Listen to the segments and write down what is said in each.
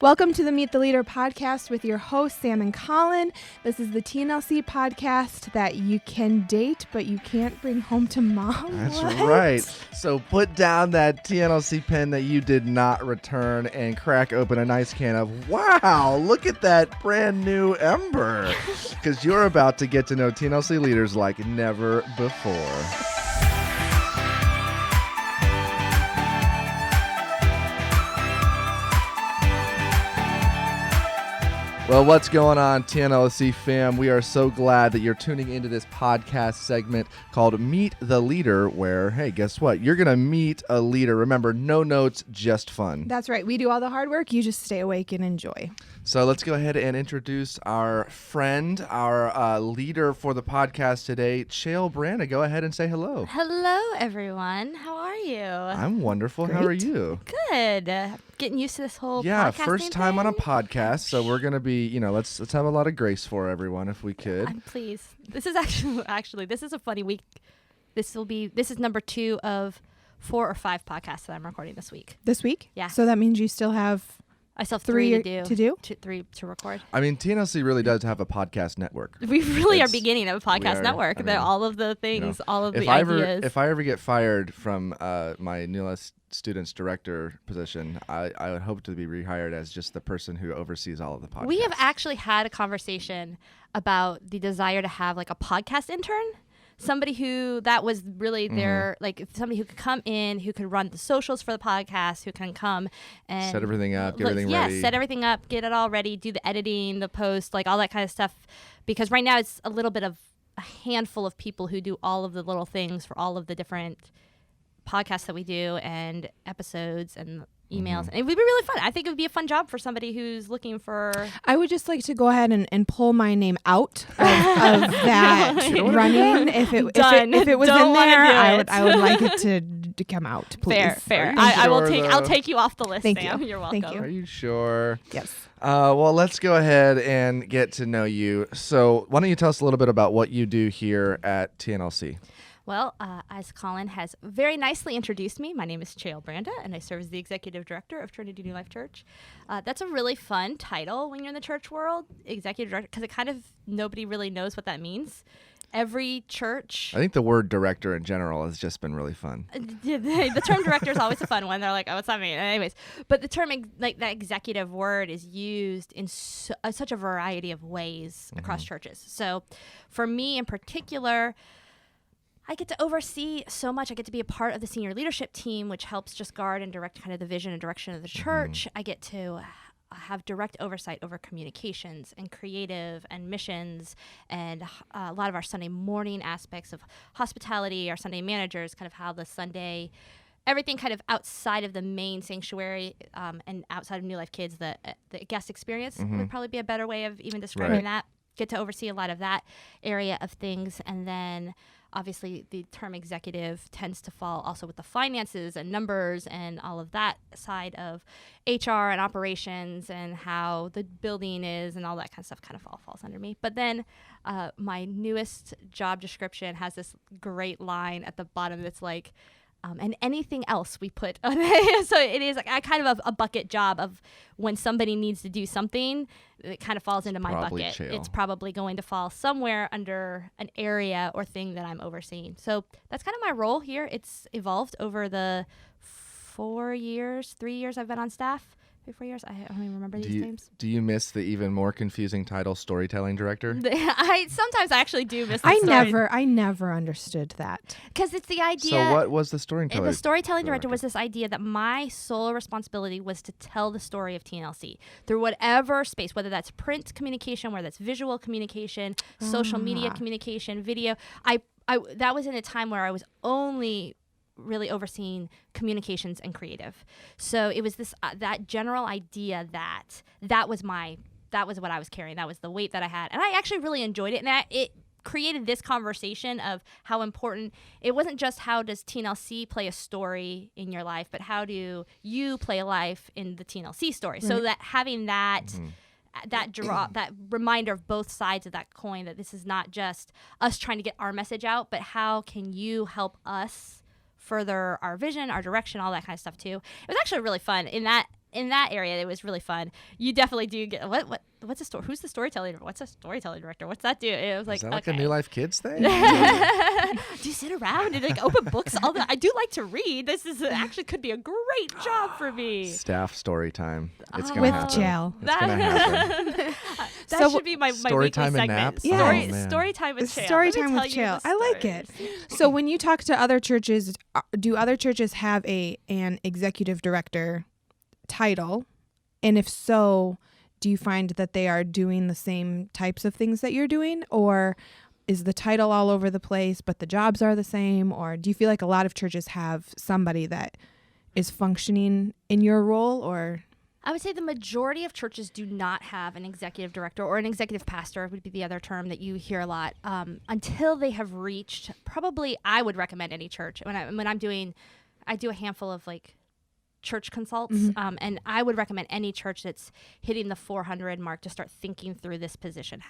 Welcome to the Meet the Leader podcast with your hosts, Sam and Collin. This is the TNLC podcast that you can date, but you can't bring home to mom. That's right. So put down that TNLC pen that you did not return and crack open a nice can of, wow, look at that brand new Ember. Because you're about to get to know TNLC leaders like never before. Well, what's going on, TNLC fam? We are so glad that you're tuning into this podcast segment called Meet the Leader, where, hey, guess what? You're going to meet a leader. Remember, no notes, just fun. That's right. We do all the hard work. You just stay awake and enjoy. So let's go ahead and introduce our friend, our leader for the podcast today, Chayil Branda. Go ahead and say hello. Hello, everyone. How are you? I'm wonderful. Great. How are you? Good. Getting used to this whole Yeah, podcasting first time thing. on a podcast, so we're going to be, let's have a lot of grace for everyone if we could. I'm pleased. This is actually this is a funny week. This is number 2 of 4 or 5 podcasts that I'm recording this week. This week? Yeah. So that means you still have I still have 3 3 to do? 3 to record. I mean, TNLC really does have a podcast network. We really are It's- beginning of a we podcast are, network. I That mean, all of the things, all of the If ideas. I ever get fired from my newest students director position, I would hope to be rehired as just the person who oversees all of the podcasts. We have actually had a conversation about the desire to have like a podcast intern. Somebody who that was really their, like somebody who could come in, who could run the socials for the podcast, who can come and set everything up, get everything ready. Yeah, set everything up, get it all ready, do the editing, the post, like all that kind of stuff. Because right now it's a little bit of a handful of people who do all of the little things for all of the different podcasts that we do and episodes and emails. And it would be really fun. I think it would be a fun job for somebody who's looking for... I would just like to go ahead and pull my name out of that running. If it was Don't in wanna there, do I would like it to come out, please. Fair. Are you I will sure, take. I'll though? take you off the list, Thank Sam. you. You're welcome. Thank you. Are you sure? Yes. Well, let's go ahead and get to know you. So why don't you tell us a little bit about what you do here at TNLC? Well, as Collin has very nicely introduced me, my name is Chayil Branda, and I serve as the Executive Director of Trinity New Life Church. That's a really fun title when you're in the church world, Executive Director, because it kind of nobody really knows what that means. Every church... I think the word director in general has just been really fun. The term director is always a fun one. They're like, oh, what's that mean? Anyways, but the term, like that executive word is used in such a variety of ways across churches. So for me in particular... I get to oversee so much. I get to be a part of the senior leadership team, which helps just guard and direct kind of the vision and direction of the church. I get to have direct oversight over communications and creative and missions and a lot of our Sunday morning aspects of hospitality, our Sunday managers, kind of how the Sunday, everything kind of outside of the main sanctuary and outside of New Life Kids, the guest experience would probably be a better way of even describing that. Get to oversee a lot of that area of things. And then obviously the term executive tends to fall also with the finances and numbers and all of that side of HR and operations and how the building is and all that kind of stuff kind of all falls under me. But then my newest job description has this great line at the bottom that's like, and anything else we put on it. So it is like kind of a bucket job of when somebody needs to do something, it kind of falls into my bucket. Chayil. It's probably going to fall somewhere under an area or thing that I'm overseeing. So that's kind of my role here. It's evolved over the 3 years I've been on staff. 4 years. I don't even remember these names. Do you miss the even more confusing title, storytelling director? Sometimes I actually do miss. I never understood that. Because it's the idea. So what was the storytelling? The storytelling director was this idea that my sole responsibility was to tell the story of TNLC through whatever space, whether that's print communication, whether that's visual communication, social media communication, video. I that was in a time where I was only really overseeing communications and creative. So it was this that general idea that was what I was carrying. That was the weight that I had. And I actually really enjoyed it. And it created this conversation of how important it wasn't just how does TNLC play a story in your life, but how do you play a life in the TNLC story. So that having that that reminder of both sides of that coin, that this is not just us trying to get our message out, but how can you help us further our vision, our direction, all that kind of stuff too. It was actually really fun in in that area, it was really fun. You definitely do get what's a story? Who's the storytelling? What's a storytelling director? What's that do? It was like, Is that like okay. a New Life Kids thing? Do you sit around and like open books all the? I do like to read. This is actually could be a great job for me. Staff story time. It's gonna With happen. Chayil. It's gonna happen. That So should be my story weekly time and segment. naps? Yeah. Story, Oh, man. story time with Chayil. Story Let me time with tell you Chayil. the I like it. stories. So when you talk to other churches, do other churches have an executive director title? And if so, do you find that they are doing the same types of things that you're doing? Or is the title all over the place, but the jobs are the same? Or do you feel like a lot of churches have somebody that is functioning in your role? Or I would say the majority of churches do not have an executive director, or an executive pastor would be the other term that you hear a lot, until they have reached, probably I would recommend any church. I do a handful of like church consults, and I would recommend any church that's hitting the 400 mark to start thinking through this position.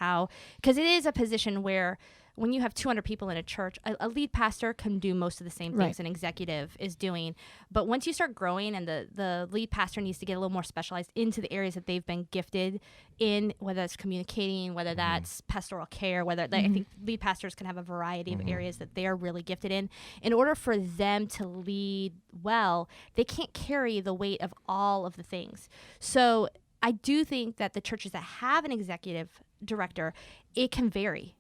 Because it is a position where when you have 200 people in a church, a lead pastor can do most of the same things an executive is doing. But once you start growing and the lead pastor needs to get a little more specialized into the areas that they've been gifted in, whether it's communicating, whether that's pastoral care, I think lead pastors can have a variety of areas that they are really gifted in. In order for them to lead well, they can't carry the weight of all of the things. So I do think that the churches that have an executive director, it can vary.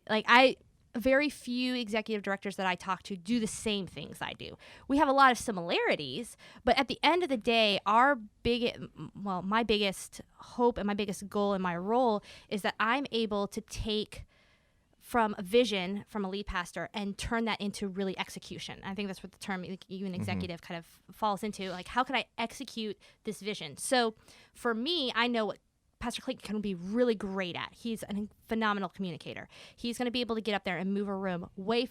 Very few executive directors that I talk to do the same things I do. We have a lot of similarities, but at the end of the day, my biggest hope and my biggest goal in my role is that I'm able to take from a vision from a lead pastor and turn that into really execution. I think that's what the term even executive kind of falls into. Like, how can I execute this vision? So for me, I know what Pastor Clayton can be really great at. He's a phenomenal communicator. He's going to be able to get up there and move a room way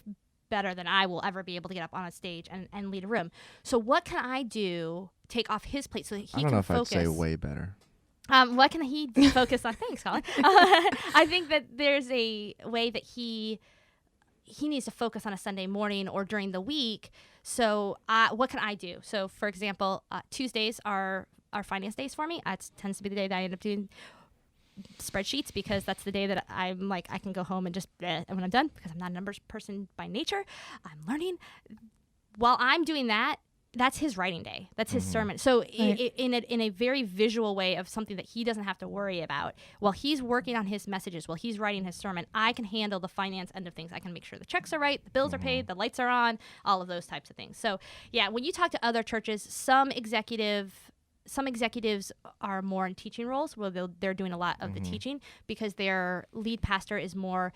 better than I will ever be able to get up on a stage and lead a room. So what can I do, take off his plate so that he can focus? I don't know if I'd say way better. What can he focus on? Thanks, Collin. I think that there's a way that he needs to focus on a Sunday morning or during the week. So what can I do? So, for example, Tuesdays are finance days for me. It tends to be the day that I end up doing spreadsheets, because that's the day that I'm like, I can go home and just, and when I'm done, because I'm not a numbers person by nature, I'm learning. While I'm doing that, that's his writing day. That's his sermon. So in a very visual way of something that he doesn't have to worry about, while he's working on his messages, while he's writing his sermon, I can handle the finance end of things. I can make sure the checks are right, the bills are paid, the lights are on, all of those types of things. So yeah, when you talk to other churches, some executives are more in teaching roles where they're doing a lot of the teaching, because their lead pastor is more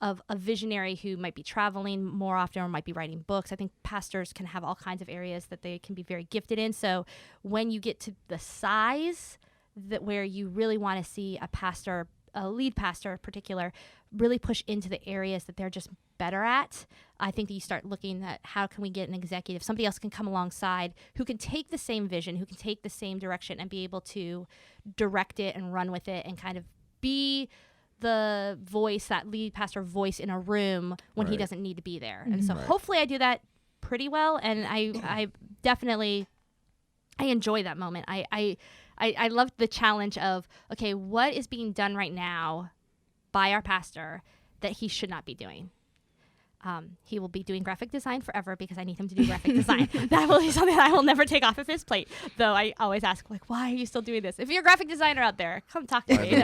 of a visionary who might be traveling more often or might be writing books. I think pastors can have all kinds of areas that they can be very gifted in. So when you get to the size that where you really want to see a lead pastor in particular, really push into the areas that they're just better at, I think that you start looking at how can we get an executive, somebody else can come alongside who can take the same vision, who can take the same direction and be able to direct it and run with it and kind of be the voice, that lead pastor voice in a room when he doesn't need to be there. And so hopefully I do that pretty well. And I definitely, I enjoy that moment. I love the challenge of, okay, what is being done right now by our pastor that he should not be doing? He will be doing graphic design forever because I need him to do graphic design. That will be something I will never take off of his plate. Though I always ask, like, why are you still doing this? If you're a graphic designer out there, come talk to me.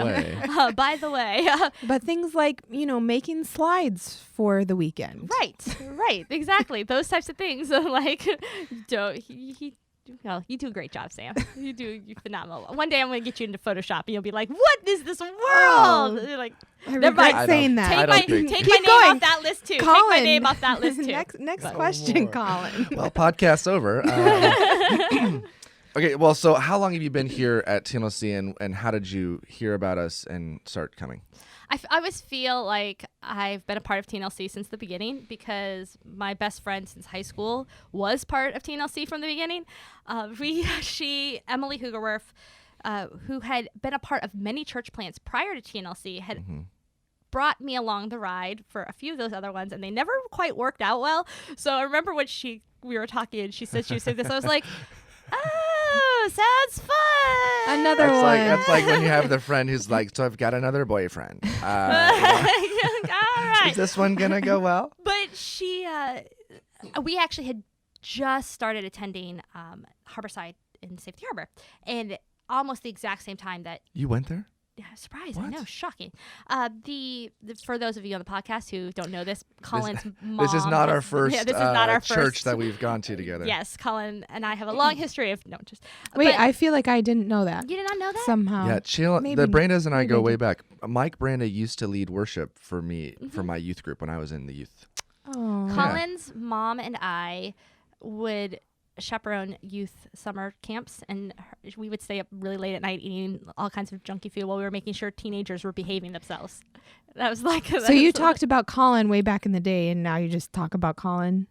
By the way. But things like, making slides for the weekend. Right. Exactly. Those types of things. Like, you do a great job, Sam. You're phenomenal. One day I'm going to get you into Photoshop and you'll be like, what is this world? You're like, I regret saying that. Take my name off that list too. Collin. Take my name off that list too. Next question, Collin. Well, podcast's over. Okay, well, so how long have you been here at TNLC, and how did you hear about us and start coming? I always feel like I've been a part of TNLC since the beginning, because my best friend since high school was part of TNLC from the beginning. Emily Hugerwerf, who had been a part of many church plants prior to TNLC, had brought me along the ride for a few of those other ones, and they never quite worked out well. So I remember when we were talking and she said this, I was like, oh, sounds fun. Another one. That's like when you have the friend who's like, so I've got another boyfriend. All right. Is this one gonna go well? But we actually had just started attending Harborside in Safety Harbor, and almost the exact same time that You went there? yeah, surprise! I What? know, shocking. For those of you on the podcast who don't know this, Colin's mom. This is not our first Yeah, this is not our church first that we've gone to together. Yes, Colin and I have a long history of no, just Wait, but I feel like I didn't know that. you did not know that. Somehow. Yeah, chill. Maybe- The Brandas and I maybe go I way did. back. Mike Branda used to lead worship for me for Mm-hmm. my youth group when I was in the youth. Oh. Colin's mom and I would chaperone youth summer camps, and we would stay up really late at night eating all kinds of junky food while we were making sure teenagers were behaving themselves. That was like So you talked about Collin way back in the day, and now you just talk about Collin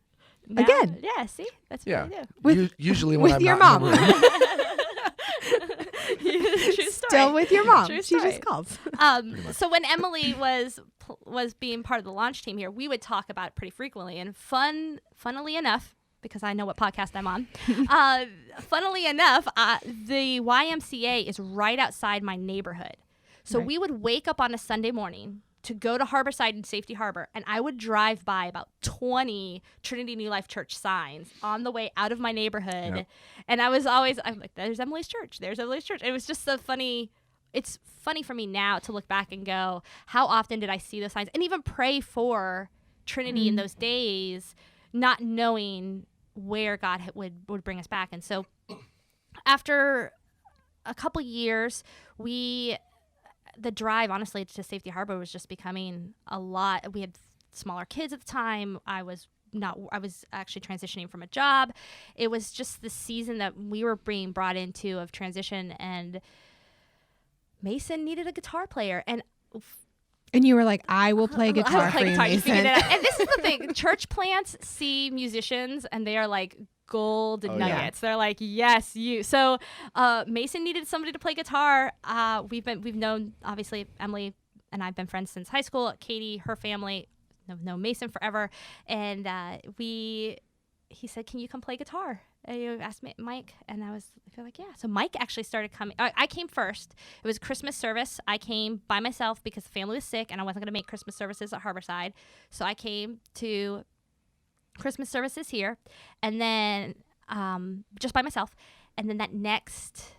now, again. Yeah, see, that's what Yeah. I do. With- Usually when with I'm your not in the mom. room. True story. Still with your mom. True She story. just calls. So when Emily was being part of the launch team here, we would talk about it pretty frequently. And funnily enough, because I know what podcast I'm on, funnily enough, the YMCA is right outside my neighborhood. So Right. we would wake up on a Sunday morning to go to Harborside and Safety Harbor, and I would drive by about 20 Trinity New Life Church signs on the way out of my neighborhood. Yep. And I'm like, there's Emily's church. There's Emily's church. And it was just so funny. It's funny for me now to look back and go, how often did I see those signs and even pray for Trinity in those days, not knowing where God would bring us back. And so after a couple years, the drive, honestly, to Safety Harbor was just becoming a lot. We had smaller kids at the time. I was actually transitioning from a job. It was just the season that we were being brought into of transition, and Mason needed a guitar player. And And you were like, I will play I would guitar play for you, guitar. You figured Mason. it out. And this is the thing. Church plants see musicians, and they are like gold Oh, yeah. nuggets. They're like, yes, you. So Mason needed somebody to play guitar. We've known, obviously, Emily and I've been friends since high school. Katie, her family, know Mason forever. And he said, can you come play guitar? And you asked me, Mike, and I feel like, yeah. So Mike actually started coming. I came first. It was Christmas service. I came by myself because the family was sick, and I wasn't going to make Christmas services at Harborside. So I came to Christmas services here, and then just by myself. And then that next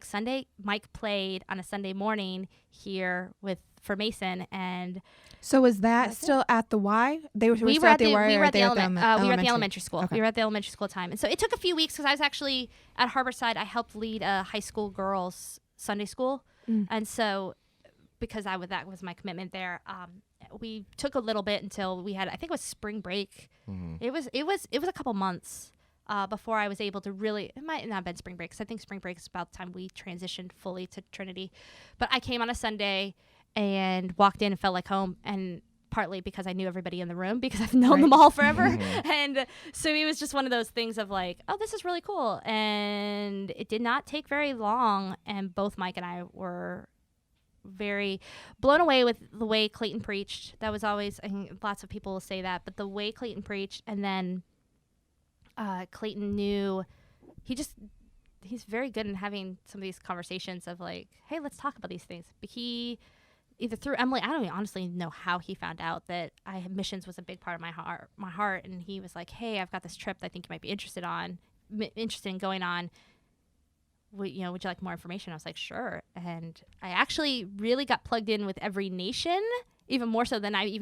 Sunday, Mike played on a Sunday morning here for Mason, and So was that That's still at the Y? They were we still were at at the the Y, we or were at the they elementary school. Okay. We were at the elementary school time, and so it took a few weeks because I was actually at Harborside. I helped lead a high school girls Sunday school, and so because that was my commitment there. We took a little bit until we had, I think it was spring break. It was a couple months before I was able to really. It might not have been spring break because I think spring break is about the time we transitioned fully to Trinity. But I came on a Sunday and walked in and felt like home, and partly because I knew everybody in the room because I've known them all forever. And so it was just one of those things of like, oh, this is really cool. And it did not take very long, and both Mike and I were very blown away with the way Clayton preached. That was always, I think lots of people will say that, but the way Clayton preached, and then Clayton knew, he's very good in having some of these conversations of like, hey, let's talk about these things. But he, either through Emily, I don't even honestly know how he found out that missions was a big part of my heart. And he was like, hey, I've got this trip that I think you might be interested in going on. Would you like more information? I was like, sure. And I actually really got plugged in with every nation, even more so than I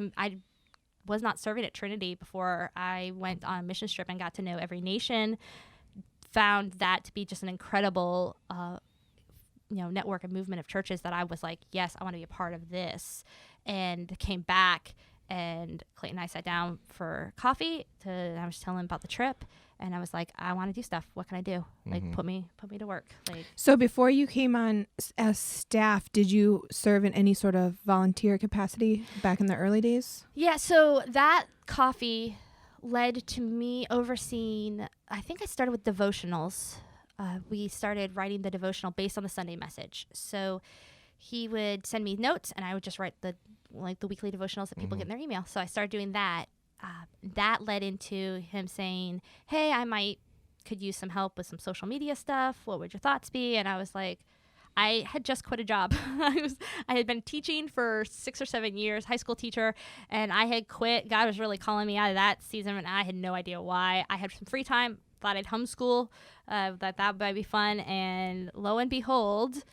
was not serving at Trinity before I went on a mission trip and got to know every nation. Found that to be just an incredible, network and movement of churches that I was like, yes, I want to be a part of this. And came back, and Clayton and I sat down for coffee. I was telling him about the trip. And I was like, I want to do stuff. What can I do? Like, put me to work. Like, So before you came on as staff, did you serve in any sort of volunteer capacity back in the early days? yeah. So that coffee led to me overseeing. I think I started with devotionals. We started writing the devotional based on the Sunday message. So he would send me notes, and I would just write the weekly devotionals that people get in their email. So I started doing that. That led into him saying, hey, I might could use some help with some social media stuff. What would your thoughts be? And I was like, I had just quit a job. I had been teaching for 6 or 7 years, high school teacher, and I had quit. God was really calling me out of that season, and I had no idea why. I had some free time, thought I'd homeschool, that might be fun, and lo and behold,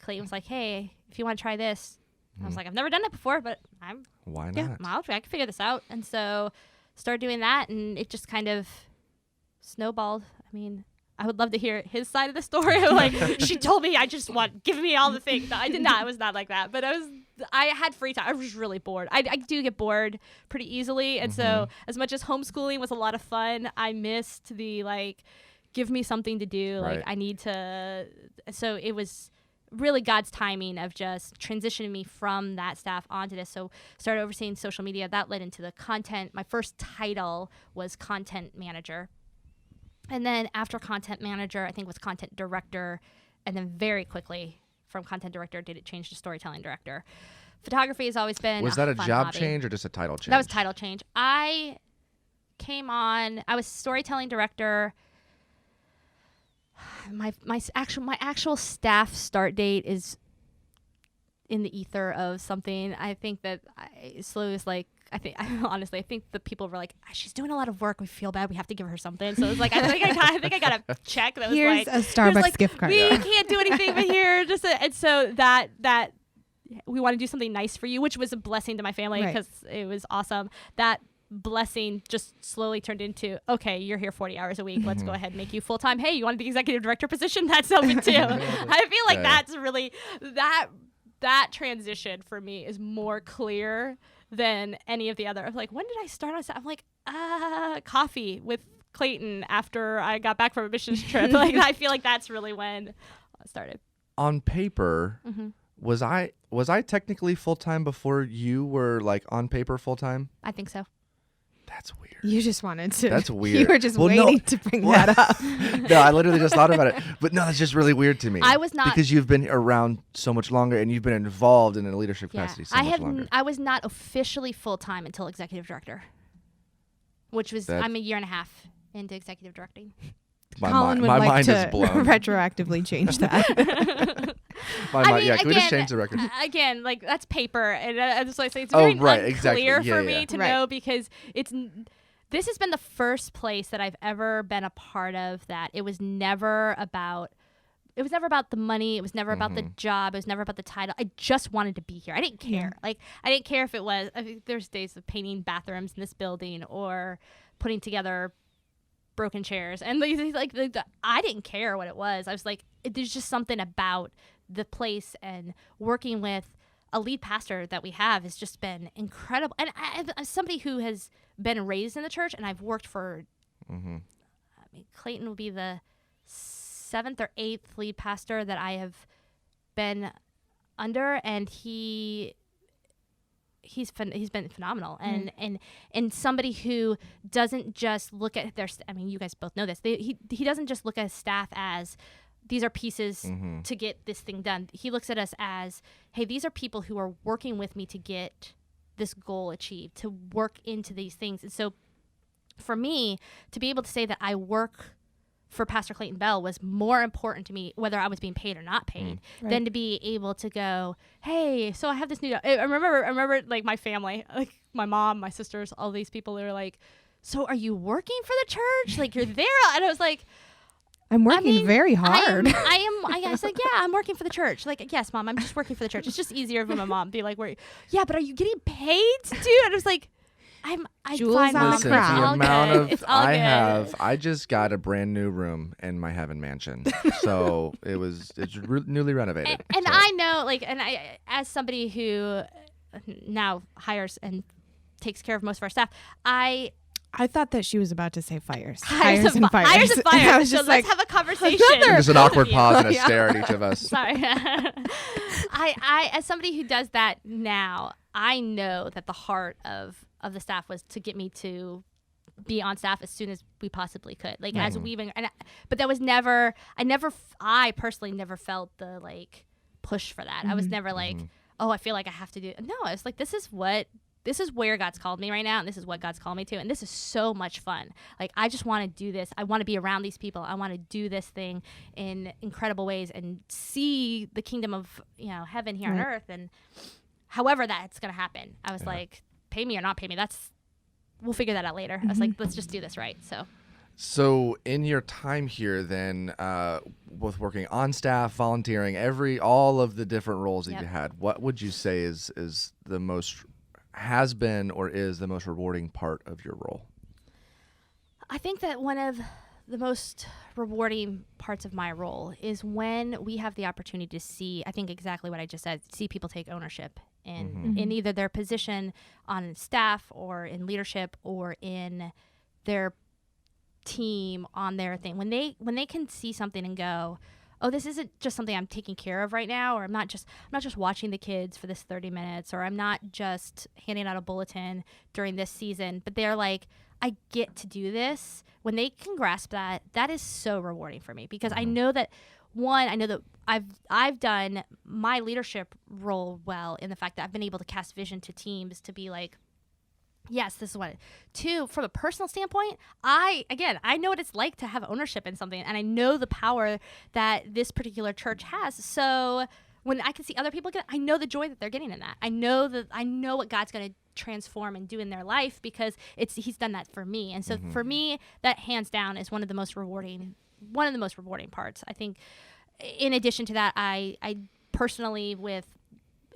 Clayton was like, hey, if you want to try this. I was like, I've never done it before, but Why not? yeah, I can figure this out. And so started doing that, and it just kind of snowballed. I mean, I would love to hear his side of the story. Like, she told me, give me all the things. No, I did not. It was not like that. But I had free time. I was really bored. I do get bored pretty easily. And so as much as homeschooling was a lot of fun, I missed the, like, give me something to do. Right. Like, I need to. So it was really God's timing of just transitioning me from that staff onto this. So started overseeing social media. That led into the content. My first title was content manager. And then after content manager, I think was content director. And then very quickly from content director, did it change to storytelling director. Photography has always been Was that a fun job hobby. change or just a title change? That was title change. I was storytelling director. My actual staff start date is in the ether of something. I think that I think the people were like, she's doing a lot of work. We feel bad. We have to give her something. So it was like, I think I got a check that was Here's like, a Starbucks gift card. we can't do anything but here. And so that we want to do something nice for you, which was a blessing to my family because it was awesome. That blessing just slowly turned into, okay, you're here 40 hours a week. Let's go ahead and make you full time. Hey, you want the executive director position? That's something too. I feel like that's really that transition for me is more clear than any of the other. I'm like, when did I start on? I'm like, coffee with Clayton after I got back from a missions trip. Like, I feel like that's really when I started. On paper, was I technically full time before you were like on paper full time? I think so. That's weird. You just wanted to. That's weird. You were just waiting to bring that up. No, I literally just thought about it. But no, that's just really weird to me. I was not. Because you've been around so much longer and you've been involved in a leadership capacity so much longer. I was not officially full time until executive director, which was I'm a year and a half into executive directing. Colin would my like mind to is blown. retroactively change that. Can we just change the record? Again, like, that's paper, and so I say it's very unclear for me to know, because this has been the first place that I've ever been a part of that it was never about the money. It was never about the job. It was never about the title. I just wanted to be here. I didn't care. Like, I didn't care if it was. I mean, there's days of painting bathrooms in this building or putting together broken chairs, and I didn't care what it was. I was like, there's just something about the place, and working with a lead pastor that we have has just been incredible. And I'm somebody who has been raised in the church, and I've worked for. I mean, Clayton will be the 7th or 8th lead pastor that I have been under, and he's been phenomenal, and somebody who doesn't just look at their. I mean, you guys both know this. He doesn't just look at staff as these are pieces to get this thing done. He looks at us as, hey, these are people who are working with me to get this goal achieved, to work into these things. And so, for me to be able to say that I work for Pastor Clayton Bell was more important to me, whether I was being paid or not paid, than to be able to go, hey, so I have this new. I remember like my family, like my mom, my sisters, all these people. They were like, so are you working for the church? Like, you're there? And I was like, I'm working very hard. I was like, yeah, I'm working for the church. Like, yes, Mom, I'm just working for the church. It's just easier for my mom to be like, yeah, but are you getting paid to do? And I was like, Jewels fine, on Mom. the crown. The amount of I have, I just got a brand new room in my heaven mansion, so it's newly renovated. And so. I know, like, and I, as somebody who now hires and takes care of most of our staff, I thought that she was about to say fires. Hires and fires. I was So just let's like, have a conversation. There's an awkward pause and a stare at each of us. Sorry. I as somebody who does that now, I know that the heart of the staff was to get me to be on staff as soon as we possibly could. Like, as weaving, but that was never. I personally never felt the like push for that. I was never like, oh, I feel like I have to do. No, I was like, this is what this is where God's called me right now, and this is what God's called me to, and this is so much fun. Like, I just want to do this. I want to be around these people. I want to do this thing in incredible ways and see the kingdom of, heaven here on earth, and however that's going to happen. I was like, pay me or not pay me, we'll figure that out later. I was like, let's just do this right. So in your time here, then, both working on staff, volunteering, all of the different roles that you had, what would you say is the most, has been or is the most rewarding part of your role? I think that one of the most rewarding parts of my role is when we have the opportunity to see, I think exactly what I just said, see people take ownership in either their position on staff or in leadership or in their team on their thing. When they can see something and go, oh, this isn't just something I'm taking care of right now, or I'm not just watching the kids for this 30 minutes, or I'm not just handing out a bulletin during this season, but they're like, I get to do this. When they can grasp that, that is so rewarding for me, because I know that I've done my leadership role well in the fact that I've been able to cast vision to teams to be like, yes, this is what. Two, from a personal standpoint, I know what it's like to have ownership in something, and I know the power that this particular church has. So when I can see other people get it, I know the joy that they're getting in that. I know what God's going to transform and do in their life, because He's done that for me. And so for me, that hands down is one of the most rewarding parts. I think in addition to that, I personally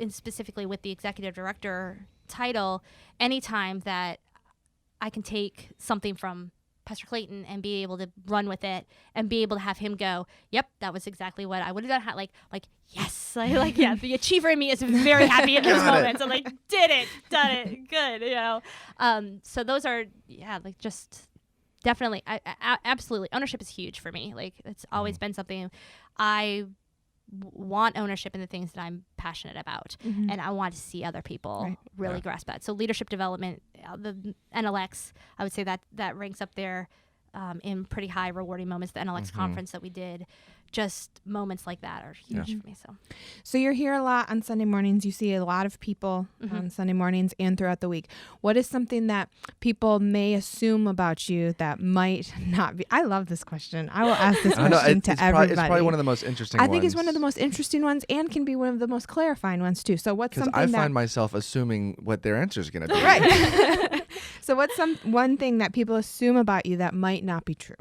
and specifically with the executive director title, anytime that I can take something from Pastor Clayton and be able to run with it and be able to have him go, yep, that was exactly what I would have done. Like yes, the achiever in me is very happy in those moments. I'm like, done it, good, So those are, just definitely, I absolutely, ownership is huge for me. Like, it's always been something I want ownership in the things that I'm passionate about, and I want to see other people really grasp that. So leadership development, the NLX, I would say that ranks up there in pretty high rewarding moments. The NLX conference that we did, just moments like that are huge for me. So you're here a lot on Sunday mornings. You see a lot of people on Sunday mornings and throughout the week. What is something that people may assume about you that might not be? I love this question. I will ask this question to everybody. It's probably one of the most interesting ones. I think it's one of the most interesting ones, and can be one of the most clarifying ones too. So what's something I find myself assuming what their answer is going to be. Right. So what's one thing that people assume about you that might not be true?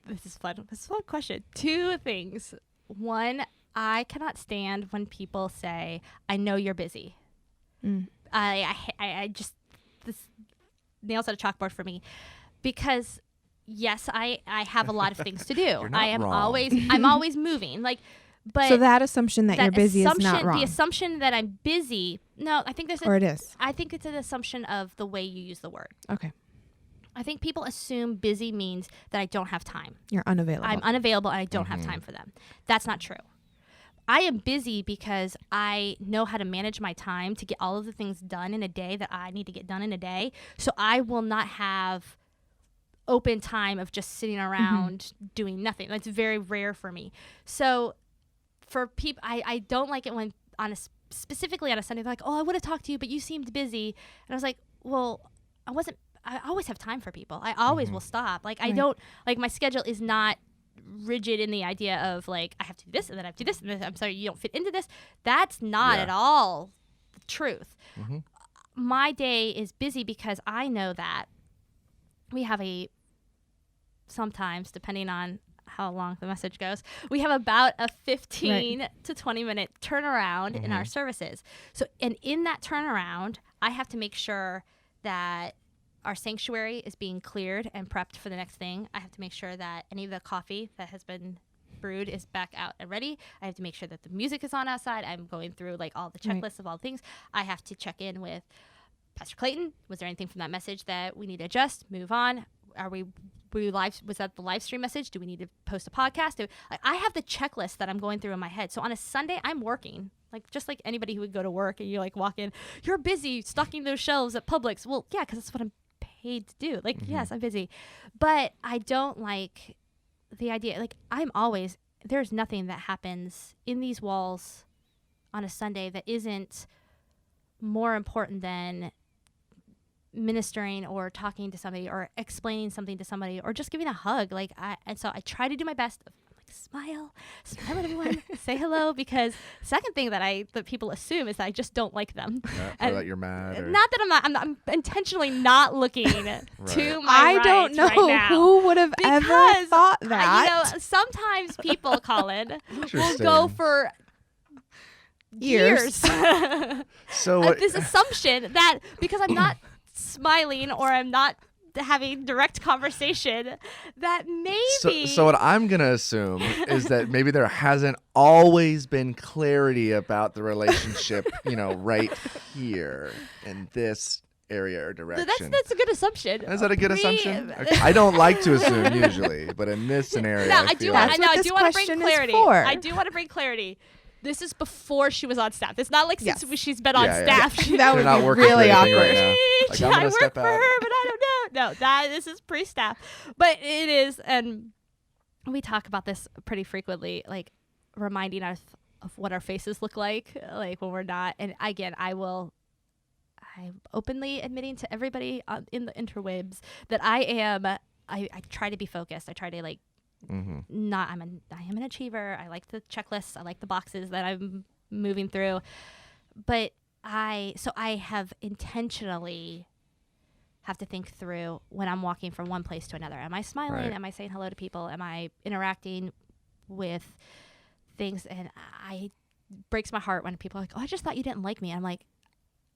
This is fun. This is a fun question. Two things. One, I cannot stand when people say, I know you're busy. I just, this nails at a chalkboard for me, because yes, I have a lot of things to do. You're not I'm wrong. always moving. But so that assumption that you're busy is not wrong. The assumption that I'm busy, no, I think it is. I think it's an assumption of the way you use the word. Okay. I think people assume busy means that I don't have time. You're unavailable. I'm unavailable and I don't have time for them. That's not true. I am busy because I know how to manage my time to get all of the things done in a day that I need to get done in a day. So I will not have open time of just sitting around doing nothing. That's very rare for me. So for people, I don't like it when specifically on a Sunday, they're like, oh, I would have talked to you, but you seemed busy. And I was like, well, I always have time for people. I always will stop. Like, I don't, like, my schedule is not rigid in the idea of, like, I have to do this and then I have to do this and then I'm sorry, you don't fit into this. That's not at all the truth. My day is busy because I know that we have sometimes, depending on how long the message goes, we have about a 15 to 20 minute turnaround in our services. So, and in that turnaround, I have to make sure that our sanctuary is being cleared and prepped for the next thing. I have to make sure that any of the coffee that has been brewed is back out and ready. I have to make sure that the music is on outside. I'm going through like all the checklists of all the things. I have to check in with Pastor Clayton. Was there anything from that message that we need to adjust, move on? Was that the live stream message? Do we need to post a podcast? I have the checklist that I'm going through in my head. So on a Sunday, I'm working. Like, just like anybody who would go to work and you like walk in, you're busy stocking those shelves at Publix. Well, yeah, because that's what I'm paid to do. Like, yes, I'm busy. But I don't like the idea. Like, there's nothing that happens in these walls on a Sunday that isn't more important than ministering or talking to somebody or explaining something to somebody or just giving a hug. And so I try to do my best. Smile at everyone, say hello, because second thing that people assume is that I just don't like them. Or that you're mad. Or... Not that I'm intentionally not looking to my I right don't know right now, who would have ever thought that. Sometimes people, Colin, will Interesting. go for years. So this assumption that because I'm not smiling or I'm not having direct conversation, that maybe so what I'm gonna assume is that maybe there hasn't always been clarity about the relationship, right here in this area or direction. That's a good assumption. Is that a good assumption? Okay. I don't like to assume usually, but in this scenario, I do want to bring clarity. I do want to bring clarity. This is before she was on staff. It's not like since she's been on staff. That would be really awkward. Right now. Like, I work for her, but I don't know. No, this is pre-staff. But it is, and we talk about this pretty frequently, like reminding us of what our faces look like when we're not. And again, I'm openly admitting to everybody in the interwebs that I try to be focused. I try to Mm-hmm. I am an achiever. I like the checklists. I like the boxes that I'm moving through. But I have intentionally have to think through when I'm walking from one place to another. Am I smiling? Right. Am I saying hello to people? Am I interacting with things? And it breaks my heart when people are like, oh, I just thought you didn't like me. I'm like,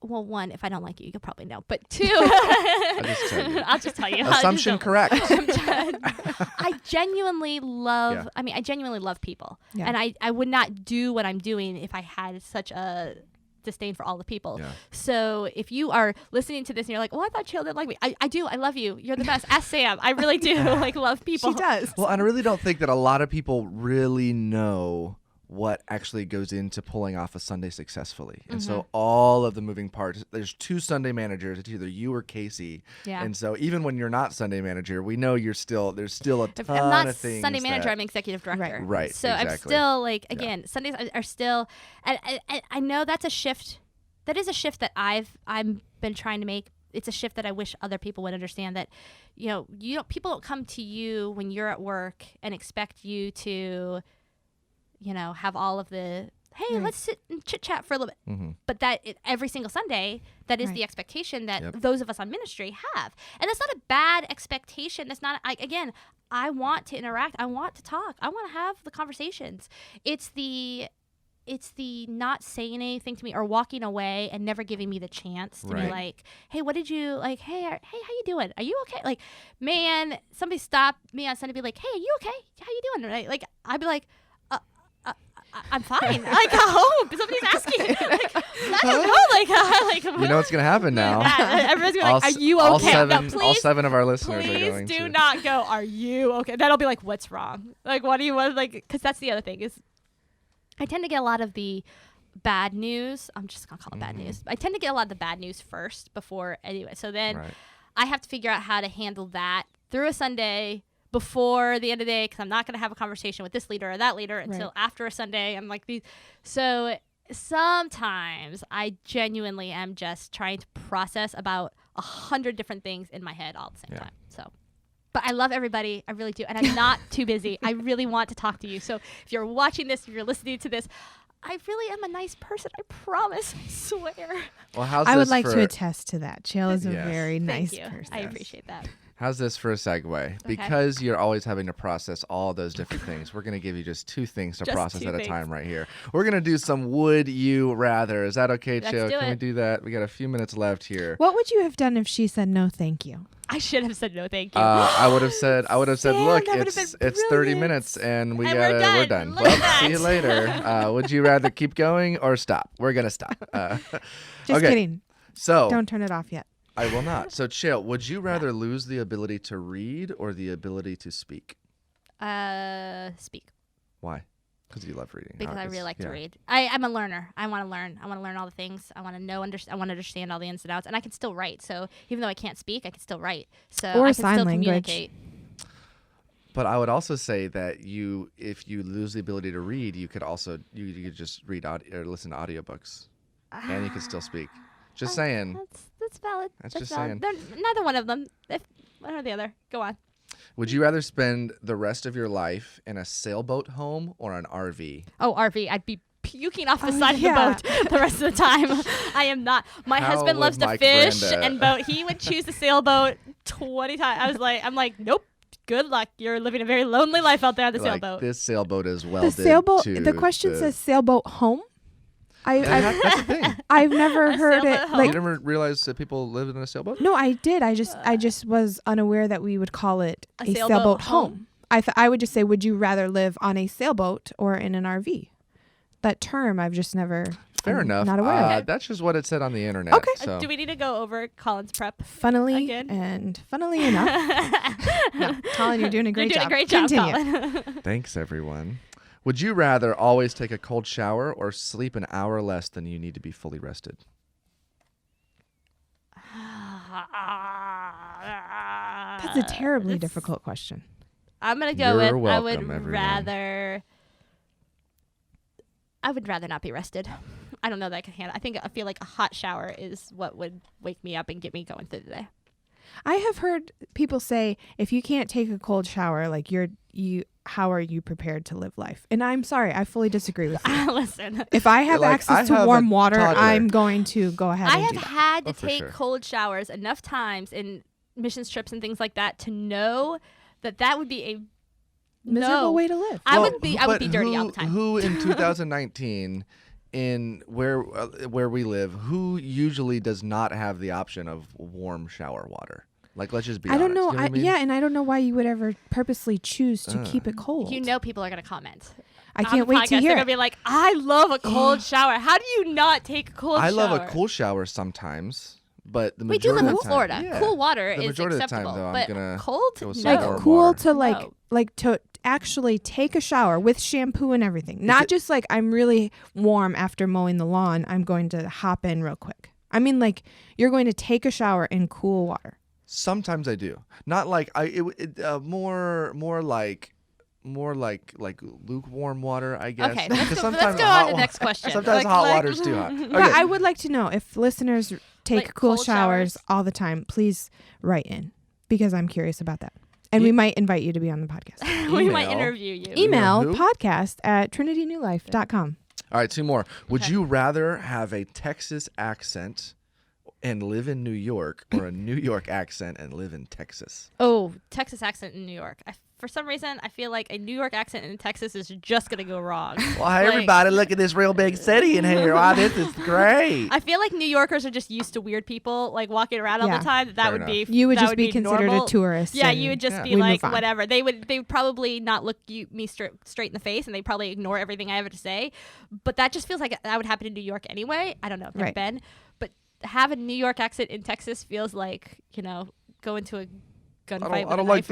well, one, if I don't like you, you'll probably know. But two, I'll just tell you. Assumption correct. I genuinely love, I genuinely love people. Yeah. And I would not do what I'm doing if I had such a disdain for all the people. Yeah. So if you are listening to this and you're like, well, I thought Chayil didn't like me. I do. I love you. You're the best. Ask Sam. I really do love people. She does. Well, and I really don't think that a lot of people really know what actually goes into pulling off a Sunday successfully. And so all of the moving parts, there's 2 Sunday managers. It's either you or Casey. Yeah. And so even when you're not Sunday manager, we know there's still a ton of things. I'm not Sunday manager, I'm executive director. Right. So exactly. I'm still Sundays are still, and I know that's a shift. That is a shift that I've been trying to make. It's a shift that I wish other people would understand, that, people don't come to you when you're at work and expect you to, have all of the, hey, let's sit and chit chat for a little bit. Mm-hmm. But every single Sunday, that is the expectation that those of us on ministry have. And that's not a bad expectation. That's not, again, I want to interact. I want to talk. I want to have the conversations. It's the not saying anything to me or walking away and never giving me the chance to be like, hey, what did you, hey, how you doing? Are you okay? Like, man, somebody stopped me on Sunday and be like, hey, are you okay? How you doing? Right? Like, I'd be like, I'm fine. Like, I hope somebody's asking. I don't know. You know what's gonna happen now? Everyone's gonna be like, "Are you okay?" All 7 of our listeners are going Please do to. not go. Are you okay? Then I'll be like, "What's wrong? Like, what do you want?" Like, because that's the other thing is, I tend to get a lot of the bad news. I'm just gonna call it bad news. I tend to get a lot of the bad news first before anyway. So then I have to figure out how to handle that through a Sunday before the end of the day, because I'm not going to have a conversation with this leader or that leader until after a Sunday. I'm like these. So sometimes I genuinely am just trying to process about 100 different things in my head all at the same time. So, but I love everybody. I really do. And I'm not too busy. I really want to talk to you. So if you're watching this, if you're listening to this, I really am a nice person. I promise. I swear. Well, I would like to attest to that. Chayil is a very nice person. I appreciate that. How's this for a segue? Okay. Because you're always having to process all those different things, we're going to give you just 2 things to process at a time right here. We're going to do some would you rather. Is that okay, Chayil? Can we do that? We got a few minutes left here. What would you have done if she said no thank you? I should have said no thank you. I would have said, look, it's 30 minutes and we're done. Well, see you later. Would you rather keep going or stop? We're going to stop. Just kidding. So don't turn it off yet. I will not. So, Chayil, would you rather lose the ability to read or the ability to speak? Speak. Why? Because you love reading. Because I really like to read. I'm a learner. I want to learn. I want to learn all the things. I want to know. I want to understand all the ins and outs. And I can still write. So even though I can't speak, I can still write. So or I can sign still language. Communicate. But I would also say that if you lose the ability to read, you could also you could just read or listen to audiobooks, and you could still speak. Just saying. That's valid. That's That's just valid. saying. They're neither one of them. If one or the other. Go on. Would you rather spend the rest of your life in a sailboat home or an RV? Oh, RV. I'd be puking off the Oh, side yeah. of the boat the rest of the time. I am not. My How husband would loves to Mike fish Branda- and boat. He would choose the sailboat 20 times. I'm like, nope. Good luck. You're living a very lonely life out there on the Like, sailboat. this sailboat is The welded sailboat. to The question says sailboat home. That's the thing. I've never A heard sailboat it. home? Like You never realized that people live in a sailboat? no, I did. I just was unaware that we would call it A a sailboat sailboat home? home. I would just say, would you rather live on a sailboat or in an RV? That term I've just never. Fair I'm enough. Not aware. That's just what it said on the internet. Okay. So. Do we need to go over Colin's prep? Funnily Again? and funnily enough, no, Colin, you're doing a great You're job. doing a great job, Continue. Colin. Thanks, everyone. Would you rather always take a cold shower or sleep an hour less than you need to be fully rested? That's a terribly It's- difficult question. I'm gonna go You're with I welcome, would everyone. rather. I would rather not be rested. I don't know that I can handle. I feel like a hot shower is what would wake me up and get me going through the day. I have heard people say if you can't take a cold shower, like how are you prepared to live life? And I'm sorry, I fully disagree with you. Listen, If I have Like, I access have to a warm water, toddler. I'm going to go ahead I and have do that. had to Oh, for take sure. cold showers enough times in missions trips and things like that to know that would be a Miserable no. way to live. I Well, would be dirty all the who- time. Who in 2019, in where we live, who usually does not have the option of warm shower water? Like, let's just be I don't honest. know. You what I mean? Yeah, and I don't know why you would ever purposely choose to keep it cold. You know, people are gonna comment. I on can't the wait podcast. to hear They're gonna it. be like, "I love a cold shower. How do you not take a cold shower?" I love a cool shower sometimes, but the We do majority live in of the time, Florida. yeah. Cool water The is majority of the time, acceptable, though, I'm but gonna cold, go with no. some Like warm cool water. to No. like to actually take a shower with shampoo and everything. Not just like I'm really warm after mowing the lawn. I'm going to hop in real quick. I mean, like you're going to take a shower in cool water. Sometimes I do. Not like more like lukewarm water, I guess. Okay, 'Cause let's sometimes go hot on to the wa- next question. Sometimes Like- hot like- water's too hot. Okay. But I would like to know if listeners take Like cool cold showers showers? all the time. Please write in because I'm curious about that. And we might invite you to be on the podcast. we might Email. interview you. Email who? podcast@trinitynewlife.com. All right, two more. Would Okay. you rather have a Texas accent and live in New York or a New York accent and live in Texas? Oh, Texas accent in New York. For some reason, I feel like a New York accent in Texas is just gonna go wrong. Well, hey, everybody, look at this real big city in here. Wow, this is great. I feel like New Yorkers are just used to weird people like walking around all Yeah. the time. That Fair would be You would that just be considered normal. a tourist. Yeah, and you would just Yeah. be we like move on. whatever. They would probably not look me straight in the face, and they probably ignore everything I have to say. But that just feels like that would happen in New York anyway. I don't know, I've never Right. been, but have a New York accent in Texas feels like go into a gunfight. I don't like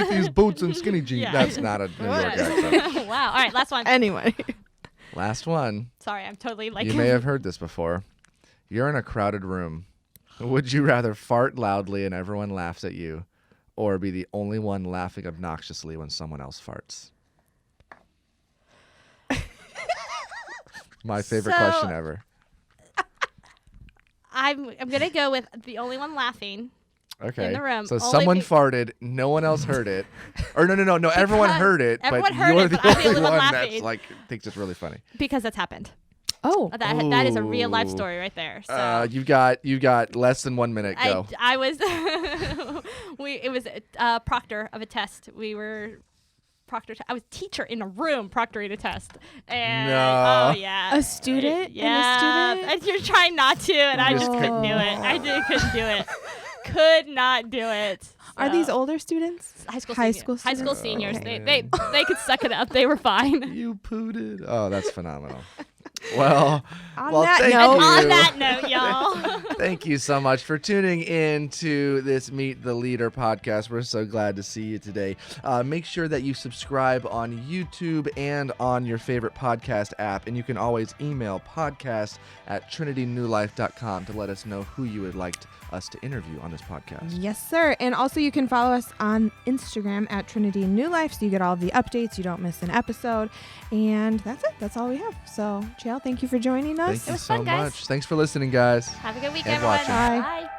these boots and skinny jeans. Yeah. That's not a New York accent. Wow. All right, last one. Anyway. Last one. Sorry, I'm totally like. You may have heard this before. You're in a crowded room. Would you rather fart loudly and everyone laughs at you, or be the only one laughing obnoxiously when someone else farts? My favorite So- question ever. I'm gonna go with the only one laughing. Okay. the room, So only someone be- farted, no one else heard it. Or no, everyone Because heard it, everyone but heard you're it, the but I'm the only only one one that's laughing. like thinks it's really funny. Because that's happened. Oh. That is a real life Ooh. story right there. So You got less than 1 minute. Go. I was it was a proctor of a test. We were I was teacher in a room proctoring a test. And No. oh yeah. A student? Yeah. And a student? And you're trying not to, and I just couldn't do it. Couldn't do it. Could not do it. Are So- these older students? high school high seniors? school High school students? seniors. Okay. They could suck it up. They were fine. You pooted. Oh, that's phenomenal. Well, On well, that thank note- you. On that note, y'all. Thank you so much for tuning in to this Meet the Leader podcast. We're so glad to see you today. Make sure that you subscribe on YouTube and on your favorite podcast app. And you can always email podcast@trinitynewlife.com to let us know who you would like us to interview on this podcast. Yes, sir. And also you can follow us on Instagram at Trinity New Life so you get all of the updates. You don't miss an episode. And that's it. That's all we have. So, Chayil, Chayil, thank you for joining us. Thank you was so fun, guys. much. Thanks for listening, guys. Have a good week, And everyone. watching. Bye. Bye.